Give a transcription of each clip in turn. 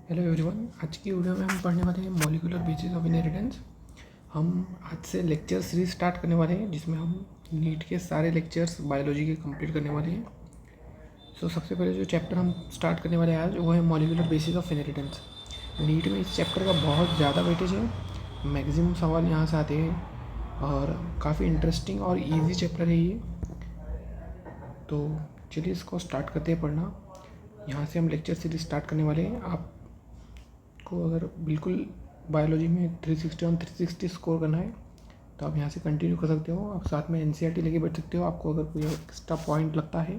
Hello everyone, आज की video में हम पढ़ने वाले हैं मॉलिक्यूलर बेसिस ऑफ इनहेरिटेंस। हम आज से लेक्चर सीरीज स्टार्ट करने वाले हैं जिसमें हम नीट के सारे लेक्चर्स बायोलॉजी के कंप्लीट करने वाले हैं। सबसे पहले जो चैप्टर हम स्टार्ट करने वाले हैं आज वो है molecular basis of inheritance. NEET में इस चैप्टर का बहुत ज़्यादा वेटेज है, मैक्सिमम सवाल यहाँ से आते हैं और काफ़ी इंटरेस्टिंग और ईजी चैप्टर है ये। तो चलिए इसको स्टार्ट करते हैं पढ़ना। यहाँ से हम लेक्चर सीरीज स्टार्ट करने वाले हैं। आपको अगर बिल्कुल बायोलॉजी में 360 ऑन 360 स्कोर करना है तो आप यहाँ से कंटिन्यू कर सकते हो। आप साथ में एनसीईआरटी लेके बैठ सकते हो। आपको अगर कोई एक्स्ट्रा पॉइंट लगता है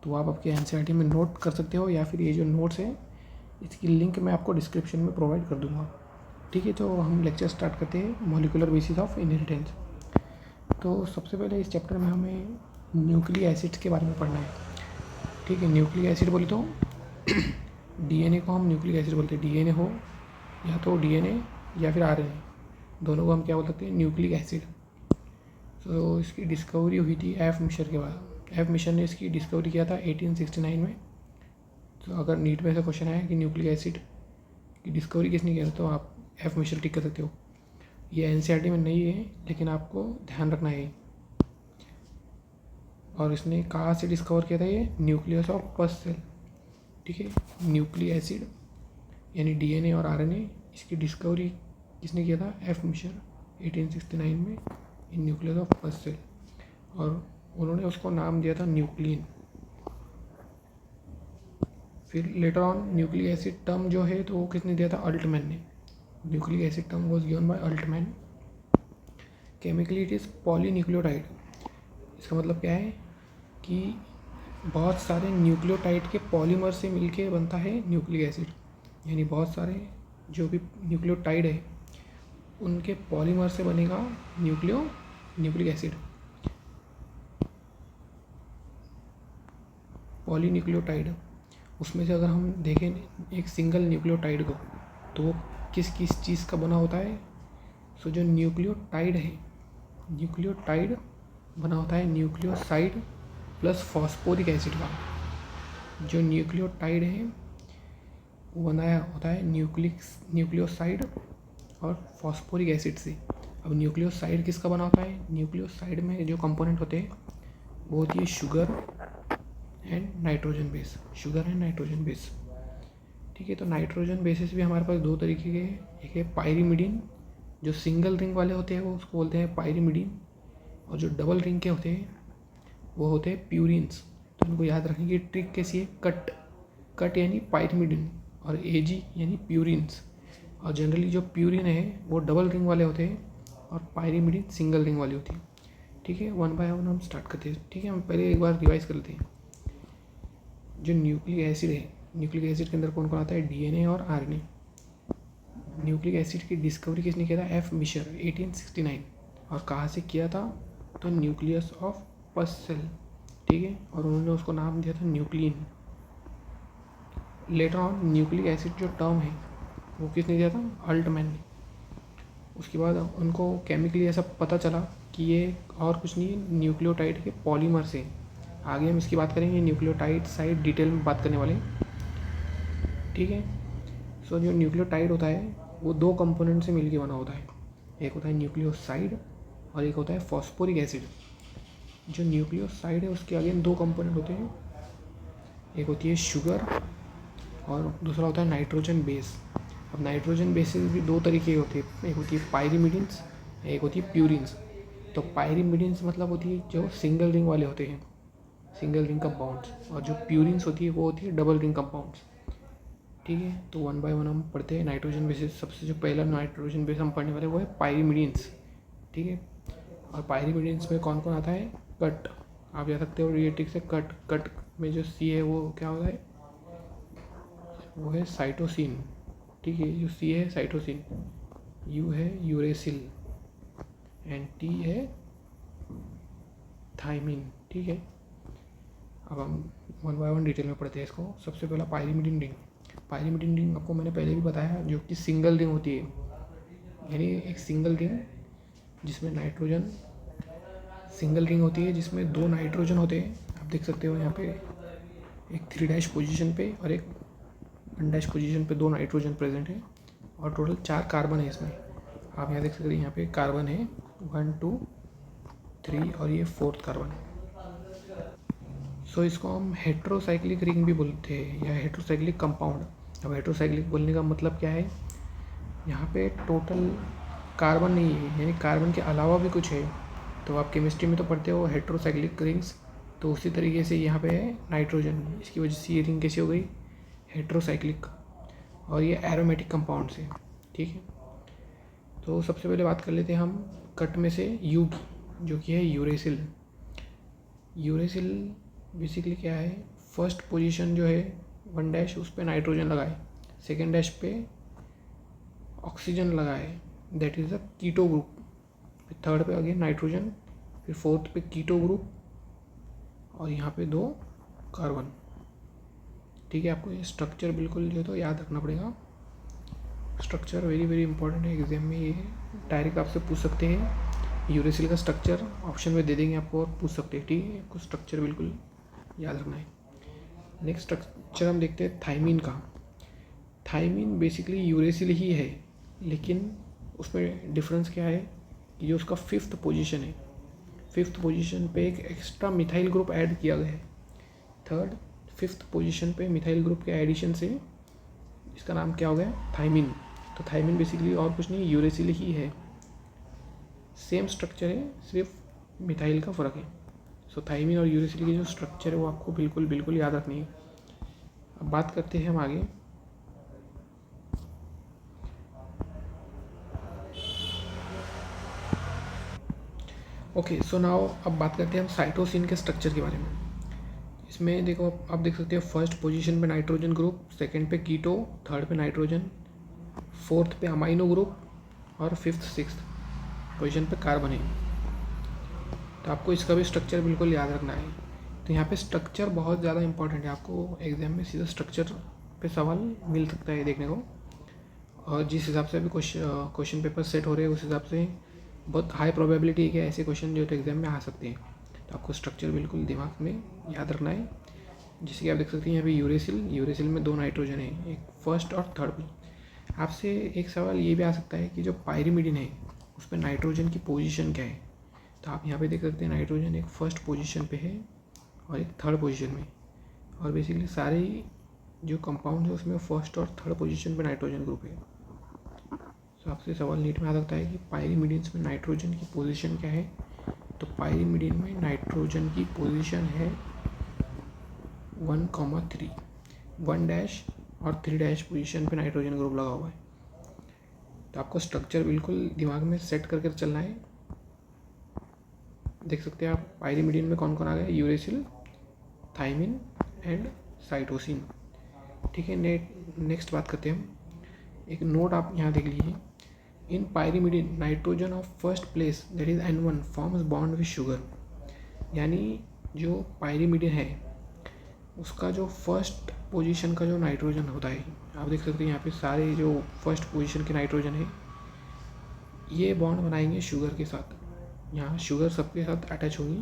तो आप आपके एनसीईआरटी में नोट कर सकते हो, या फिर ये जो नोट्स है इसकी लिंक मैं आपको डिस्क्रिप्शन में प्रोवाइड कर दूँगा। ठीक है, तो हम लेक्चर स्टार्ट करते हैं मॉलिक्यूलर बेसिस ऑफ इनहेरिटेंस। तो सबसे पहले इस चैप्टर में हमें न्यूक्लिक एसिड्स के बारे में पढ़ना है। ठीक है, न्यूक्लिक एसिड बोले तो डीएनए को हम न्यूक्लिक एसिड बोलते हैं। डीएनए हो या तो डीएनए या फिर आरएनए, दोनों को हम क्या बोल सकते हैं, न्यूक्लिक एसिड। तो इसकी डिस्कवरी हुई थी एफ मिशर के बाद। एफ मिशर ने इसकी डिस्कवरी किया था 1869 में। तो अगर नीट में से क्वेश्चन आया कि न्यूक्लिक एसिड की डिस्कवरी किसने किया तो आप एफ मिशर टिक कर सकते हो। ये एनसीईआरटी में नहीं है लेकिन आपको ध्यान रखना है। और इसने कहाँ से डिस्कवर किया था, ये न्यूक्लियस ऑफ फर्स्ट सेल। ठीक है, न्यूक्लिक एसिड यानी डीएनए और आरएनए, इसकी डिस्कवरी किसने किया था, एफ मिशर 1869 में in nucleus of first cell. और उन्होंने उसको नाम दिया था न्यूक्लियन। फिर later on nucleic acid term जो है तो वो किसने दिया था, अल्टमैन ने। Nucleic acid term was given by Altmann. Chemically it is polynucleotide. इसका मतलब क्या है कि बहुत सारे न्यूक्लियोटाइड के पॉलीमर से मिलके बनता है न्यूक्लिक एसिड। यानी बहुत सारे जो भी न्यूक्लियोटाइड है उनके पॉलीमर से बनेगा न्यूक्लिक एसिड। पॉलीन्यूक्लियोटाइड, उसमें से अगर हम देखें एक सिंगल न्यूक्लियोटाइड को तो वो किस किस चीज़ का बना होता है। जो न्यूक्लियोटाइड है, न्यूक्लियोटाइड बना होता है न्यूक्लियोसाइड प्लस फॉस्फोरिक एसिड का। जो न्यूक्लियोटाइड है वो बनाया होता है न्यूक्लियोसाइड और फॉस्फोरिक एसिड से। अब न्यूक्लियोसाइड किसका बना होता है, न्यूक्लियोसाइड में जो कंपोनेंट होते हैं वो होती है sugar and nitrogen base. Sugar and nitrogen base. ठीक है, तो नाइट्रोजन बेसिस भी हमारे पास दो तरीके के हैं। एक है पायरीमिडीन, जो सिंगल रिंग वाले होते हैं वो उसको बोलते हैं पायरीमिडीन, और जो डबल रिंग के होते हैं वो होते हैं प्यूरिन्स। तो उनको याद रखने की ट्रिक कैसी है, कट यानी पायरीमिडीन और एजी यानी प्यूरिन्स। और जनरली जो प्यूरिन है वो डबल रिंग वाले होते हैं और पायरीमिडीन सिंगल रिंग वाली होती है। ठीक है, वन बाय वन हम स्टार्ट करते हैं। ठीक है, हम पहले एक बार रिवाइज कर लेते हैं। जो न्यूक्लिक एसिड है, न्यूक्लिक एसिड के अंदर कौन कौन आता है, डीएनए और आरएनए। न्यूक्लिक एसिड की डिस्कवरी किसने किया था, एफ मिशर 1869। और कहाँ से किया था, तो न्यूक्लियस ऑफ फर्स्ट सेल। ठीक है, और उन्होंने उसको नाम दिया था nucleon. Letter on nucleic acid जो टर्म है वो किसने दिया था, अल्टमैन ने। उसके बाद उनको केमिकली ऐसा पता चला कि ये और कुछ नहीं, न्यूक्लियोटाइड के पॉलीमर से। आगे हम इसकी बात करेंगे, न्यूक्लियोटाइड साइड डिटेल में बात करने वाले। ठीक है, जो न्यूक्लियोटाइड होता है वो दो कंपोनेंट से मिलके बना होता है। एक होता है न्यूक्लियोसाइड और एक होता है फॉस्फोरिक एसिड। जो न्यूक्लियोसाइड है उसके आगे दो कंपोनेंट होते हैं, एक होती है शुगर और दूसरा होता है नाइट्रोजन बेस। अब नाइट्रोजन बेसेस भी दो तरीके के होते हैं, एक होती है पायरीमिडीन्स, एक होती है प्यूरिन्स। तो पायरीमिडीन्स मतलब होती है जो सिंगल रिंग वाले होते हैं, सिंगल रिंग कंपाउंड्स, और जो प्यूरिन्स होती है वो होती है डबल रिंग कंपाउंड्स। ठीक है, तो वन बाय वन हम पढ़ते हैं नाइट्रोजन बेसिस। सबसे जो पहला नाइट्रोजन बेस हम पढ़ने वाले वो है पायरीमिडीन्स। ठीक है, और पायरीमिडीन्स में कौन कौन आता है, कट। आप जा सकते हो ये ट्रिक से, कट में जो सी है वो क्या होता है, वो है साइटोसिन। ठीक है, जो सी है साइटोसिन, यू है यूरेसिल एंड टी है थाइमिन। ठीक है, अब हम वन बाय वन डिटेल में पढ़ते हैं इसको। सबसे पहला पायरीमिडीन रिंग। पायरीमिडीन रिंग आपको मैंने पहले भी बताया, जो कि सिंगल रिंग होती है। यानी एक सिंगल रिंग जिसमें नाइट्रोजन, सिंगल रिंग होती है जिसमें दो नाइट्रोजन होते हैं। आप देख सकते हो यहाँ पे एक 3' पोजीशन पे और एक 1' पोजीशन पे 2 नाइट्रोजन प्रेजेंट है और टोटल 4 कार्बन है इसमें। आप यहाँ देख सकते हैं, यहाँ पे कार्बन है 1 2 3 और ये 4th कार्बन है। सो इसको हम हेट्रोसाइक्लिक रिंग भी बोलते हैं या हेट्रोसाइक्लिक कंपाउंड। अब हेट्रोसाइक्लिक बोलने का मतलब क्या है, यहाँ पे टोटल कार्बन नहीं है, यानी कार्बन के अलावा भी कुछ है। तो आप केमिस्ट्री में तो पढ़ते हो हेट्रोसाइक्लिक रिंग्स, तो उसी तरीके से यहाँ पे है नाइट्रोजन, इसकी वजह से ये रिंग कैसी हो गई, हेट्रोसाइक्लिक। और ये एरोमेटिक कंपाउंड से, ठीक है। तो सबसे पहले बात कर लेते हैं हम कट में से यू की, जो कि है यूरेसिल। यूरेसिल बेसिकली क्या है, फर्स्ट पोजीशन जो है 1' उस पर नाइट्रोजन लगाए, सेकेंड डैश पे ऑक्सीजन लगाए, that is a keto group, फिर थर्ड पे अगेन नाइट्रोजन, फिर फोर्थ पे कीटो ग्रुप और यहाँ पे 2 कार्बन, ठीक है। आपको ये स्ट्रक्चर बिल्कुल जो तो याद रखना पड़ेगा। स्ट्रक्चर वेरी वेरी इंपॉर्टेंट है, एग्जाम में ये डायरेक्ट आपसे पूछ सकते हैं। यूरेसिल का स्ट्रक्चर ऑप्शन में दे देंगे आपको और पूछ सकते हैं, ठीक है। आपको स्ट्रक्चर बिल्कुल याद रखना है। नेक्स्ट स्ट्रक्चर हम देखते हैं थाइमिन का। थाइमिन बेसिकली यूरेसिल ही है, लेकिन उसमें डिफरेंस क्या है कि जो उसका 5th पोजीशन है, 5th पोजीशन पे एक एक्स्ट्रा मिथाइल ग्रुप ऐड किया गया है। 3rd 5th पोजीशन पे मिथाइल ग्रुप के एडिशन से इसका नाम क्या हो गया, थाइमिन। तो थाइमिन बेसिकली और कुछ नहीं, यूरेसिल ही है, सेम स्ट्रक्चर है, सिर्फ मिथाइल का फ़र्क है। सो थाइमिन और यूरेसिल की जो स्ट्रक्चर है वो आपको बिल्कुल बिल्कुल याद रखनी है। अब बात करते हैं हम आगे। ओके, सो नाउ अब बात करते हैं हम साइटोसिन के स्ट्रक्चर के बारे में। इसमें देखो आप देख सकते हैं, फर्स्ट पोजीशन पे नाइट्रोजन ग्रुप, सेकंड पे कीटो, थर्ड पे नाइट्रोजन, फोर्थ पे अमाइनो ग्रुप और 5th 6th पोजीशन पे कार्बन है। तो आपको इसका भी स्ट्रक्चर बिल्कुल याद रखना है। तो यहाँ पे स्ट्रक्चर बहुत ज़्यादा इंपॉर्टेंट है, आपको एग्जाम में सीधा स्ट्रक्चर पे सवाल मिल सकता है देखने को। और जिस हिसाब से अभी क्वेश्चन पेपर सेट हो रहे हैं उस हिसाब से बहुत हाई प्रोबेबिलिटी है कि ऐसे क्वेश्चन जो है एग्जाम में आ सकते हैं। तो आपको स्ट्रक्चर बिल्कुल दिमाग में याद रखना है। जैसे कि आप देख सकते हैं यहाँ पे यूरेसिल में 2 नाइट्रोजन है, एक फर्स्ट और थर्ड पे। आपसे एक सवाल ये भी आ सकता है कि जो पायरिमिडिन है उस पर नाइट्रोजन की पोजीशन क्या है। तो आप यहाँ पे देख सकते हैं नाइट्रोजन एक फर्स्ट पोजीशन पे है और एक थर्ड पोजीशन में, और बेसिकली सारे जो कंपाउंड है उसमें फर्स्ट और थर्ड पोजीशन पे नाइट्रोजन ग्रुप है। तो आपसे सवाल नीट में आ सकता है कि पायरिमिडिन्स में नाइट्रोजन की पोजीशन क्या है। तो पायरिमिडिन में नाइट्रोजन की पोजीशन है 1,3, 1' और 3' पोजीशन पे नाइट्रोजन ग्रुप लगा हुआ है। तो आपको स्ट्रक्चर बिल्कुल दिमाग में सेट करके चलना है। देख सकते हैं आप पायरिमिडिन में कौन कौन आ गया, यूरेसिल, थाइमिन एंड साइटोसिन, ठीक है। नेक्स्ट बात करते हैं हम। एक नोट आप यहाँ देख लीजिए, in pyrimidine nitrogen of first place that is N1 forms bond with sugar. यानी जो पायरिमिडिन है उसका जो फर्स्ट पोजीशन का जो नाइट्रोजन होता है, आप देख सकते हैं यहाँ पे सारे जो फर्स्ट पोजीशन के नाइट्रोजन है ये बॉन्ड बनाएंगे शुगर के साथ। यहाँ शुगर सबके साथ अटैच होगी।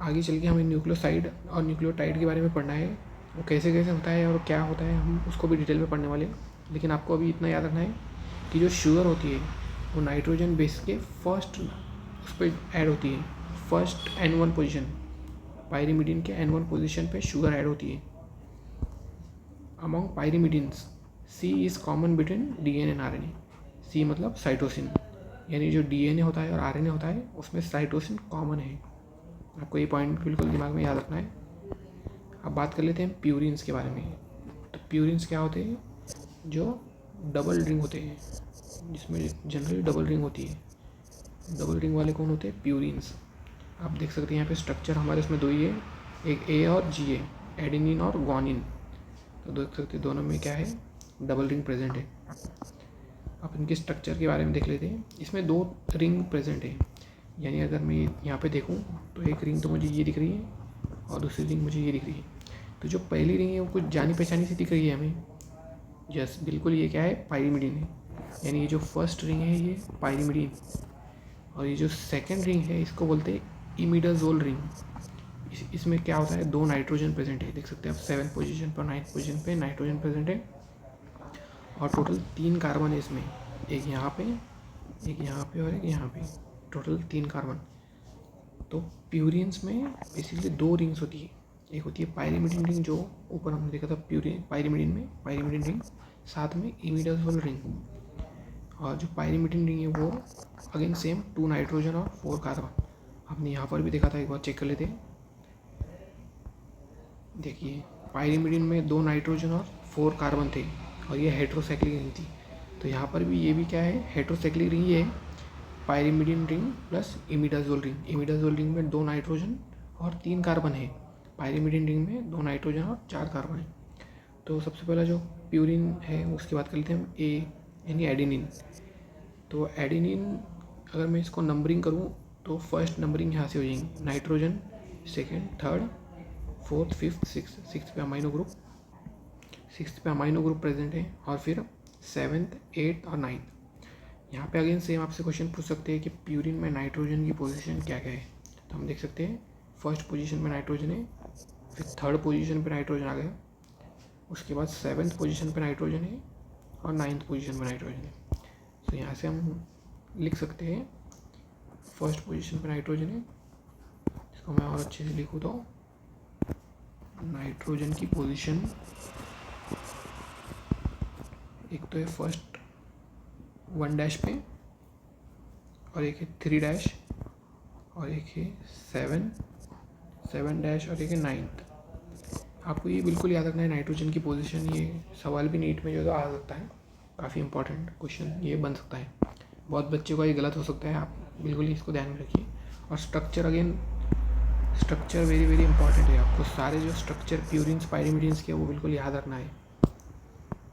आगे चल के हमें न्यूक्लियोसाइड और न्यूक्लियोटाइड के बारे में पढ़ना है, वो कैसे कैसे होता है और क्या होता है, हम उसको भी डिटेल में पढ़ने वाले हैं। लेकिन आपको अभी इतना याद रखना है कि जो शुगर होती है वो नाइट्रोजन बेस के फर्स्ट उस पर ऐड होती है, फर्स्ट N1 पोजीशन, पायरिमिडिन के N1 पोजीशन पे शुगर ऐड होती है। Among pyrimidines C is common between DNA and RNA। C मतलब साइटोसिन, यानी जो DNA होता है और RNA होता है उसमें साइटोसिन कॉमन है। आपको ये पॉइंट बिल्कुल दिमाग में याद रखना है। अब बात कर लेते हैं प्यूरिन्स के बारे में। तो प्यूरिन्स क्या होते हैं, जो डबल रिंग होते हैं, जिसमें जनरली डबल रिंग होती है। डबल रिंग वाले कौन होते हैं, प्यूरिन्स। आप देख सकते हैं यहाँ पे स्ट्रक्चर हमारे इसमें 2 ही है, एक A और G है, एडेनिन और ग्वानिन। तो देख सकते हैं दोनों में क्या है, डबल रिंग प्रेजेंट है। अब इनके स्ट्रक्चर के बारे में देख लेते हैं। इसमें 2 रिंग प्रेजेंट है, यानी अगर मैं यहाँ पे देखूँ तो एक रिंग तो मुझे ये दिख रही है और दूसरी रिंग मुझे ये दिख रही है। तो जो पहली रिंग है वो कुछ जानी पहचानी सी दिख रही है हमें, यस बिल्कुल, ये क्या है, पायरिमिडिन है। यानी ये जो फर्स्ट रिंग है ये पायरिमिडिन, और ये जो सेकंड रिंग है इसको बोलते हैं इमिडाजोल रिंग। इसमें क्या होता है, 2 नाइट्रोजन प्रेजेंट है, देख सकते हैं आप 7th पोजीशन पर 9th पोजीशन पे नाइट्रोजन प्रेजेंट है और टोटल 3 कार्बन है इसमें, एक यहाँ पे, एक यहाँ पे और एक यहाँ पे, टोटल 3 कार्बन। तो प्यूरिन्स में बेसिकली 2 रिंग्स होती है, एक होती है पायरिमिडिन रिंग जो ऊपर हमने देखा था पायरिमिडिन में, पायरिमिडिन रिंग, साथ में इमिडाजोल रिंग, और जो पायरिमिडिन रिंग है वो अगेन सेम 2 नाइट्रोजन और 4 कार्बन। हमने यहाँ पर भी देखा था, एक बार चेक कर लेते हैं। देखिए पायरिमिडिन में 2 नाइट्रोजन और 4 कार्बन थे और ये हेट्रोसाइक्लिक रिंग थी। तो यहाँ पर भी ये भी क्या है, हेट्रोसाइक्लिक रिंग ये है, pyrimidine ring plus imidazole ring. Imidazole ring में 2 नाइट्रोजन और 3 कार्बन है, पायरिमिडिन रिंग में 2 नाइट्रोजन और 4 कार्बन है। तो सबसे पहला जो प्यूरिन है उसकी बात कर लेते हैं हम, ए यानी एडेनिन। तो एडेनिन अगर मैं इसको नंबरिंग करूँ तो फर्स्ट नंबरिंग यहाँ से हो जाएंगी, nitrogen second, third, fourth, fifth, six पे अमाइनो ग्रुप, प्रेजेंट है, और फिर 7th, 8th और 9th। यहाँ पे अगेन सेम आपसे क्वेश्चन पूछ सकते हैं कि प्यूरिन में नाइट्रोजन की पोजीशन क्या क्या है। तो हम देख सकते हैं फर्स्ट पोजीशन पे नाइट्रोजन है, फिर थर्ड पोजीशन पे नाइट्रोजन आ गया, उसके बाद 7th पोजीशन पे नाइट्रोजन है और 9th पोजीशन पे नाइट्रोजन है। तो यहाँ से हम लिख सकते हैं फर्स्ट पोजीशन पे नाइट्रोजन है, इसको मैं और अच्छे से लिखूँ तो नाइट्रोजन की पोजीशन एक तो है फर्स्ट 1 डैश पे, और एक है 3 डैश, और एक है 7 डैश, और एक है 9th। आपको ये बिल्कुल याद रखना है नाइट्रोजन की पोजीशन, ये सवाल भी नीट में जो आ सकता है, काफ़ी इंपॉर्टेंट क्वेश्चन ये बन सकता है, बहुत बच्चों का ये गलत हो सकता है, आप बिल्कुल इसको ध्यान में रखिए। और structure again, structure very very important है, आपको सारे जो स्ट्रक्चर प्यूरिन्स पायरिमिडिन्स के वो बिल्कुल याद रखना है,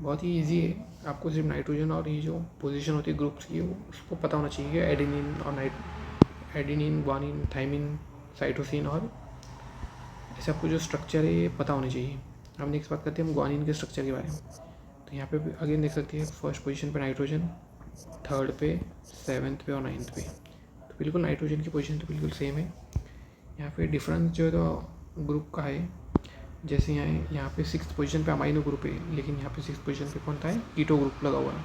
बहुत ही इजी है। आपको सिर्फ नाइट्रोजन और ये जो पोजीशन होती है ग्रुप्स की वो उसको पता होना चाहिए, एडेनिन और एडेनिन, ग्वानिन, थाइमिन, साइटोसिन, और ऐसे आपको जो स्ट्रक्चर है ये पता होनी चाहिए। अब नेक्स्ट बात करते हैं हम ग्वानिन के स्ट्रक्चर के बारे में। तो यहाँ पे अगेन देख सकते हैं फर्स्ट पोजीशन पे नाइट्रोजन, थर्ड पे, 7th पे और 9th पे, तो बिल्कुल नाइट्रोजन की पोजीशन तो बिल्कुल सेम है। यहाँ पे डिफरेंस जो है तो ग्रुप का है, जैसे यहाँ पे 6th पोजीशन पे अमाइनो ग्रुप है, लेकिन यहाँ पे 6th पोजीशन पे कौन था है, कीटो ग्रुप लगा हुआ है,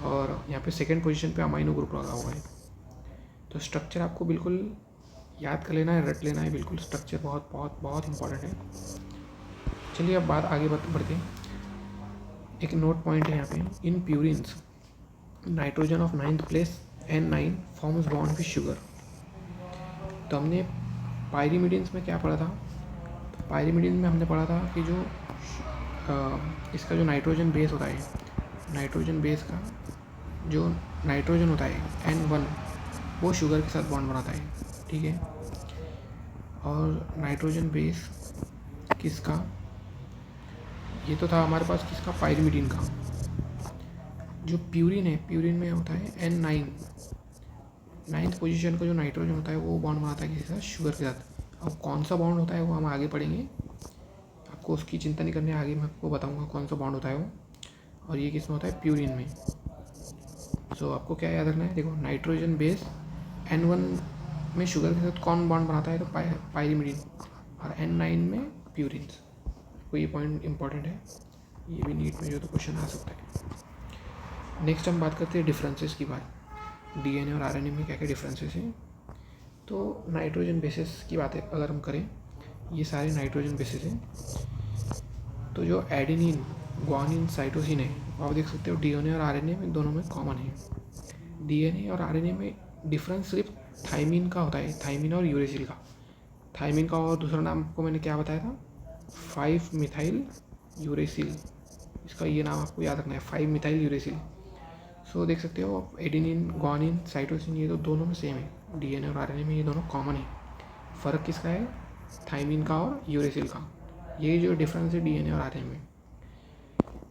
और यहाँ पे 2nd पोजीशन पे अमाइनो ग्रुप लगा हुआ है। तो स्ट्रक्चर आपको बिल्कुल याद कर लेना है, रट लेना है, बिल्कुल स्ट्रक्चर बहुत बहुत बहुत इंपॉर्टेंट है। चलिए अब बात आगे बढ़ते हैं। एक नोट पॉइंट है यहाँ पे, in purines nitrogen of 9th place N9 forms bond with sugar. तो हमने पायरिमिडिन्स में क्या पढ़ा था, तो पायरिमिडिन में हमने पढ़ा था कि जो इसका जो नाइट्रोजन बेस होता है, नाइट्रोजन बेस का जो नाइट्रोजन होता है N1 वो शुगर के साथ बॉन्ड बनाता है, ठीक है। और नाइट्रोजन बेस किसका, ये तो था हमारे पास किसका, पायरिमिडिन का। जो प्यूरिन है, प्यूरिन में होता है N9, 9th पोजीशन का जो नाइट्रोजन होता है वो बॉन्ड बनाता है किसी के साथ, शुगर के साथ। अब कौन सा बॉन्ड होता है वो हम आगे पढ़ेंगे, आपको उसकी चिंता नहीं करनी है, आगे मैं आपको बताऊंगा कौन सा बॉन्ड होता है वो। और ये किस में होता है, प्यूरिन में। सो आपको क्या याद रखना है, देखो नाइट्रोजन बेस N1 में शुगर के साथ कौन बॉन्ड बनाता है, तो पायरिमिडिन, और N9 में प्यूरिन्स। आपको ये पॉइंट इंपॉर्टेंट है, ये भी नीट में जो तो क्वेश्चन आ सकता है। नेक्स्ट हम बात करते हैं डिफरेंसेस की बात, डीएनए और आरएनए में क्या क्या डिफरेंसेस हैं। तो नाइट्रोजन बेसिस की बात है अगर हम करें, ये सारे नाइट्रोजन बेसिस हैं। तो जो एडेनिन, ग्वानिन, साइटोसिन है आप देख सकते हो डीएनए और आरएनए में दोनों में कॉमन है। डीएनए और आरएनए में डिफरेंस सिर्फ थाइमिन का होता है, थाइमिन और यूरेसिल का। थाइमिन का और दूसरा नाम आपको मैंने क्या बताया था, 5-मिथाइल यूरेसिल, इसका ये नाम आपको याद रखना है, 5-मिथाइल यूरेसिल। सो देख सकते हो आप एडेनिन, ग्वानिन, साइटोसिन ये तो दोनों में सेम है, डीएनए और आरएनए में ये दोनों कॉमन है। फ़र्क किसका है, थाइमिन का और यूरेसिल का, ये जो डिफरेंस है डीएनए और आरएनए में।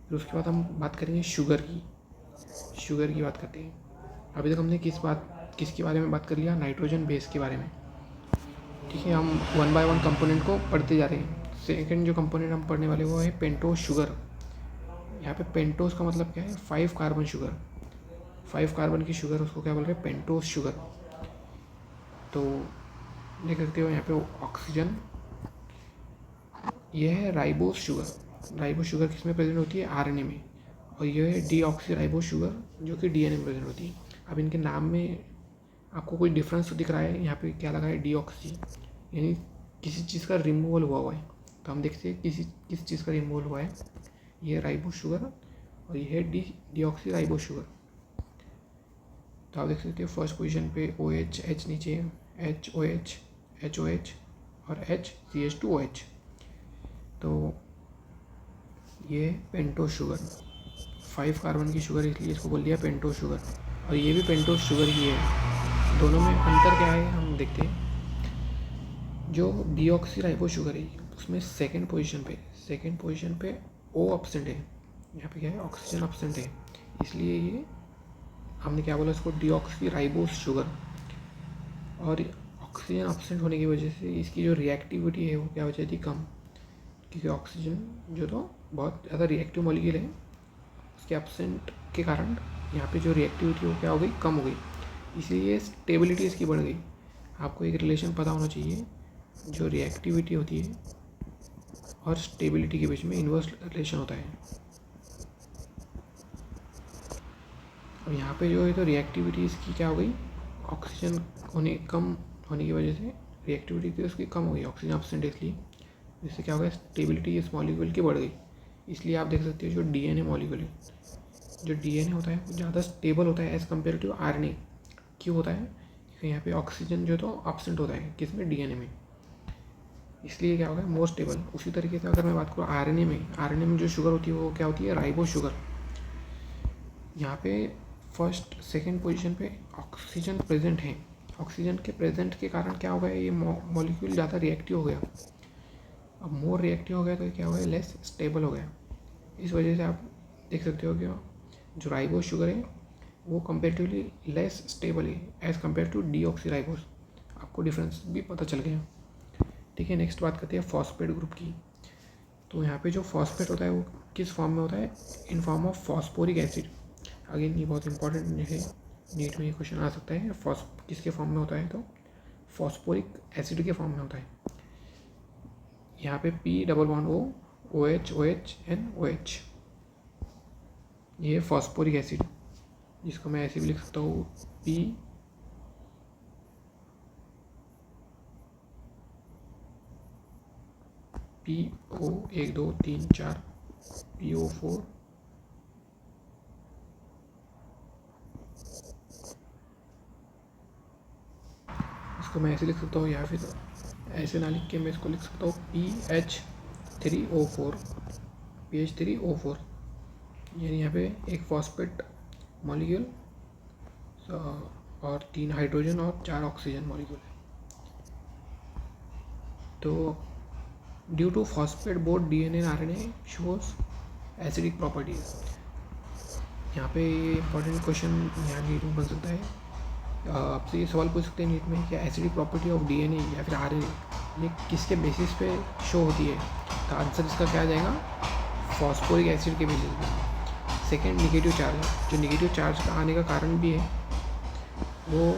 फिर उसके बाद हम बात करेंगे शुगर की बात करते हैं। अभी तक हमने किसके बारे में बात कर लिया, नाइट्रोजन बेस के बारे में, ठीक है। हम 1 बाय 1 कंपोनेंट को पढ़ते जा रहे हैं। सेकेंड जो कंपोनेंट हम पढ़ने वाले वो है पेंटोस शुगर। यहाँ पे पेंटोस का मतलब क्या है, 5 कार्बन शुगर, 5 कार्बन की शुगर उसको क्या बोल रहे हैं, पेंटोस शुगर। तो देख सकते हो यहाँ पे ऑक्सीजन, ये है राइबोस शुगर। राइबोस शुगर किस में प्रेजेंट होती है? आरएनए में। और ये है डीऑक्सी राइबोस शुगर जो कि डीएनए में प्रेजेंट होती है। अब इनके नाम में आपको कोई डिफरेंस तो दिख रहा है? यहाँ पे क्या लगा है? डीऑक्सी, यानी किसी चीज़ का रिमूवल हुआ है। तो हम देखते हैं किस चीज़ का रिमूवल हुआ है। ये राइबोस शुगर और ये है डीऑक्सी राइबोस शुगर। तो आप देख सकते हो फर्स्ट पोजीशन पे OH, H नीचे HOH, HOH और HCH2OH। तो ये पेंटोस शुगर, 5 कार्बन की शुगर, इसलिए इसको बोल दिया पेंटोस शुगर। और ये भी पेंटोस शुगर ही है। दोनों में अंतर क्या है हम देखते हैं। जो डीऑक्सी राइबोस शुगर है उसमें सेकंड पोजीशन पे O एब्सेंट है। यहाँ पे क्या है? ऑक्सीजन एब्सेंट है, इसलिए ये हमने क्या बोला इसको? Deoxy ribose sugar. और ऑक्सीजन एब्सेंट होने की वजह से इसकी जो रिएक्टिविटी है वो क्या हो जाती? कम, क्योंकि ऑक्सीजन जो तो बहुत ज़्यादा रिएक्टिव मॉलिक्यूल है, उसके एब्सेंट के कारण यहाँ पे जो रिएक्टिविटी वो क्या हो गई? कम हो गई, इसीलिए स्टेबिलिटी इसकी बढ़ गई। आपको एक रिलेशन पता होना चाहिए, जो रिएक्टिविटी होती है और स्टेबिलिटी के बीच में इन्वर्स रिलेशन होता है। और यहाँ पे जो है तो रिएक्टिविटी इसकी क्या हो गई? ऑक्सीजन कम होने की वजह से रिएक्टिविटी की उसकी कम हो गई, ऑक्सीजन एब्सेंट, इसलिए जिससे क्या हो गया? स्टेबिलिटी इस मॉलिक्यूल की बढ़ गई। इसलिए आप देख सकते हो जो डीएनए मॉलिक्यूल है, जो डीएनए होता है वो ज़्यादा स्टेबल होता है एज़ कम्पेयर टू आरएनए। क्यों होता है? क्योंकि यहाँ पे ऑक्सीजन जो तो एब्सेंट होता है, किसमें? डीएनए में, इसलिए क्या होगा? More stable. उसी तरीके से अगर मैं बात करूँ आरएनए में जो शुगर होती है वो क्या होती है? Ribose sugar. यहाँ पे फर्स्ट सेकंड पोजीशन पे ऑक्सीजन प्रेजेंट है। ऑक्सीजन के प्रेजेंट के कारण क्या हो गया? ये मॉलिक्यूल ज़्यादा रिएक्टिव हो गया। अब मोर रिएक्टिव हो गया तो क्या हो गया? लेस स्टेबल हो गया। इस वजह से आप देख सकते हो कि जो राइबोस शुगर है वो कंपेरेटिवली लेस स्टेबल है as compare two deoxy ribose. आपको डिफरेंस भी पता चल गया। ठीक है, नेक्स्ट बात करते हैं फॉस्फेट ग्रुप की। तो यहाँ पे जो फॉस्फेट होता है वो किस फॉर्म में होता है? In form of phosphoric acid. Again ये बहुत इंपॉर्टेंट है, नीट में ये क्वेश्चन आ सकता है। किसके फॉर्म में होता है? तो फॉस्फोरिक एसिड के फॉर्म में होता है। यहाँ पे P+O OH OH and OH, ये फॉस्फोरिक एसिड, जिसको मैं ऐसे भी लिख सकता हूँ PO 1 2 3 4 PO4 इसको मैं ऐसे लिख सकता हूँ, या फिर ऐसे ना लिख के मैं इसको लिख सकता हूँ PH3O4, यानी यहाँ पे एक फॉस्फेट मॉलिक्यूल और 3 हाइड्रोजन और 4 ऑक्सीजन मॉलिक्यूल है। तो due to phosphate both DNA and RNA shows acidic properties. यहाँ पे इंपॉर्टेंट क्वेश्चन यहाँ नीट में बन सकता है। आपसे ये सवाल पूछ सकते हैं नीट में, क्या एसिडिक प्रॉपर्टी ऑफ डीएनए या फिर आरएनए ये किसके बेसिस पे शो होती है? तो आंसर इसका क्या आ जाएगा? फॉस्फोरिक एसिड के बेसिस पे। Second, negative charge. जो निगेटिव चार्ज का आने का कारण भी है वो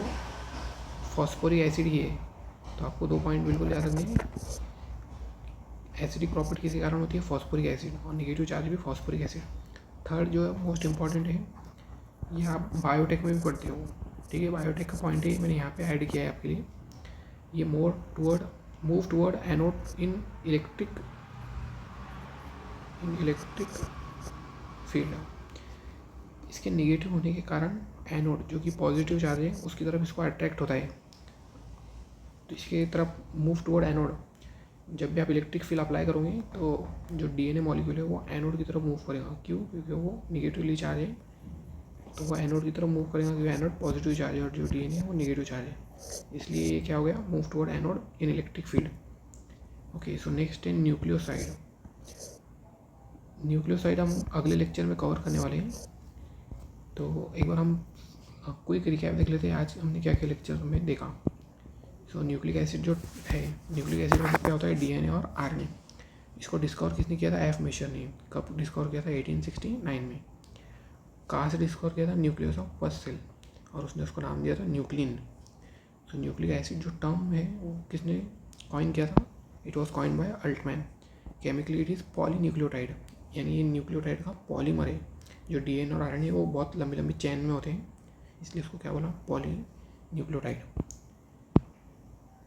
फॉस्फोरिक एसिड ही है। तो आपको 2 पॉइंट बिल्कुल याद रखने हैं। एसिडिक प्रॉपर्टी किसी कारण होती है? फॉस्फोरिक एसिड, और निगेटिव चार्ज भी फॉस्फोरिक एसिड। थर्ड जो है मोस्ट इंपॉर्टेंट है, ये आप बायोटेक में भी पढ़ते हो। ठीक है, बायोटेक का पॉइंट है, मैंने यहाँ पे ऐड किया है आपके लिए। ये मूव टूवर्ड एनोड इन इलेक्ट्रिक फील्ड। इसके निगेटिव होने के कारण एनोड जो कि पॉजिटिव चार्ज है उसकी तरफ इसको अट्रैक्ट होता है, तो इसके तरफ मूव टूवर्ड एनोड। जब भी आप इलेक्ट्रिक फील्ड अप्लाई करोगे तो जो डीएनए मॉलिक्यूल है वो एनोड की तरफ मूव करेगा। क्यों? क्योंकि वो निगेटिवली चार्ज है, तो वो एनोड की तरफ मूव करेगा, क्योंकि एनोड पॉजिटिव चार्ज है और जो डीएनए है वो निगेटिव चार्ज है। इसलिए ये क्या हो गया? मूव टुवर्ड एनोड इन electric field. Okay, so next है न्यूक्लियोसाइड। न्यूक्लियोसाइड हम अगले लेक्चर में कवर करने वाले हैं। तो एक बार हम क्विक रिकैप देख लेते हैं आज हमने क्या क्या लेक्चर में देखा। सो न्यूक्लिक एसिड जो है, न्यूक्लिक एसिड में क्या होता है? डीएनए और आरएनए। इसको डिस्कवर किसने किया था? एफ मेशर ने। कब डिस्कवर किया था? 1869 में। कहाँ से डिस्कवर किया था? न्यूक्लियस ऑफ फर्स्ट सेल, और उसने उसको नाम दिया था न्यूक्लिन। तो न्यूक्लिक एसिड जो टर्म है वो किसने कॉइन किया था? It was coin by Altmann. Chemically it is polynucleotide, यानी ये न्यूक्लियोटाइड का पॉलीमर है। जो डीएनए और आरएनए वो बहुत लंबी लंबी चैन में होते हैं, इसलिए उसको क्या बोला? पॉलीन्यूक्लियोटाइड।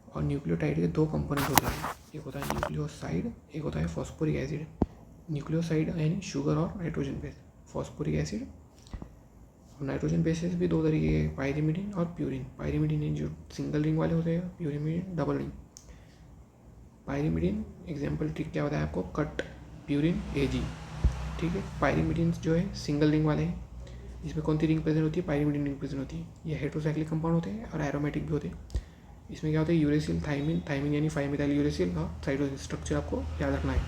और न्यूक्लियोटाइड के दो कंपोनेंट होते हैं, एक होता है न्यूक्लियोसाइड, एक होता है फॉस्फोरिक एसिड। न्यूक्लियोसाइड यानी शुगर और नाइट्रोजन बेस, फॉस्फोरिक एसिड। और नाइट्रोजन बेसेस भी दो तरीके के, पायरिमिडिन और प्यूरिन। पायरिमिडिन जो सिंगल रिंग वाले होते हैं, pyrimidine double ring. Pyrimidine example trick क्या होता है आपको? Cut, purine, AG. ठीक है, पायरिमिडिन जो है सिंगल रिंग वाले हैं, इसमें कौन सी रिंग प्रेजेंट होती है? पायरिमिडिन रिंग प्रेजेंट होती है। ये हेट्रोसाइक्लिक कंपाउंड होते हैं और एरोमेटिक भी होते हैं। इसमें क्या होता है? यूरेसिल, थाइमिन, थाइमिन यानी 5-मेथाइल यूरेसिल का साइटोसिन स्ट्रक्चर आपको याद रखना है।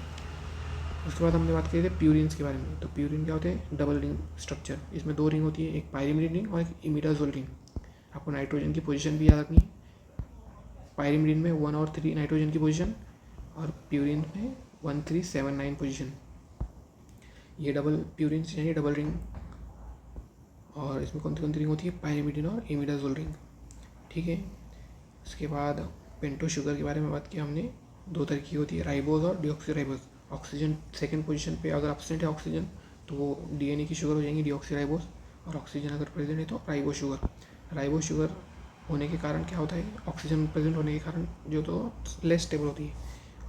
उसके बाद हमने बात की थी प्यूरिन्स के बारे में। तो प्यूरिन क्या होते हैं? Double ring structure. इसमें दो रिंग होती है, एक पायरिमिडिन रिंग और एक इमिडाजोल रिंग। आपको नाइट्रोजन की पोजीशन भी याद रखनी है। पायरिमिडिन में 1 और 3 नाइट्रोजन की पोजीशन, और प्यूरिन में 1, 3, 7, 9 पोजीशन। ये डबल प्यूरिन्स यानी डबल रिंग। और इसमें कौन सी रिंग होती है? पायरिमिडिन और इमिडाजोल रिंग। ठीक है, उसके बाद पेंटो शुगर के बारे में बात की हमने। दो तरह की होती है, राइबोज और डिऑक्सीराइबोज। ऑक्सीजन सेकंड पोजीशन पे अगर एब्सेंट है ऑक्सीजन तो वो डीएनए की शुगर हो जाएंगी डिऑक्सीराइबोज, और ऑक्सीजन अगर प्रेजेंट है तो राइबो शुगर। राइबो शुगर होने के कारण क्या होता है? ऑक्सीजन प्रेजेंट होने के कारण जो तो लेस स्टेबल होती है,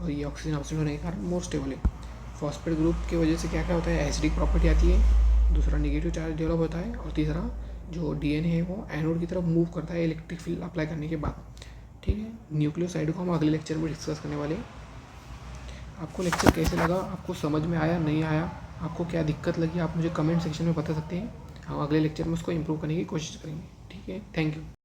और ये ऑक्सीजन एब्सेंट होने के कारण मोर स्टेबल है। फॉस्फेट ग्रुप की वजह से क्या क्या होता है? एसिडिक प्रॉपर्टी आती है, दूसरा नेगेटिव चार्ज डेवलप होता है, और तीसरा जो डीएनए है वो एनोड की तरफ मूव करता है इलेक्ट्रिक फील्ड अप्लाई करने के बाद। ठीक है, न्यूक्लियोसाइड को हम अगले लेक्चर में डिस्कस करने वाले हैं। आपको लेक्चर कैसे लगा? आपको समझ में आया, नहीं आया? आपको क्या दिक्कत लगी? आप मुझे कमेंट सेक्शन में बता सकते हैं। हम अगले लेक्चर में उसको इम्प्रूव करने की कोशिश करेंगे। ठीक है, थैंक यू।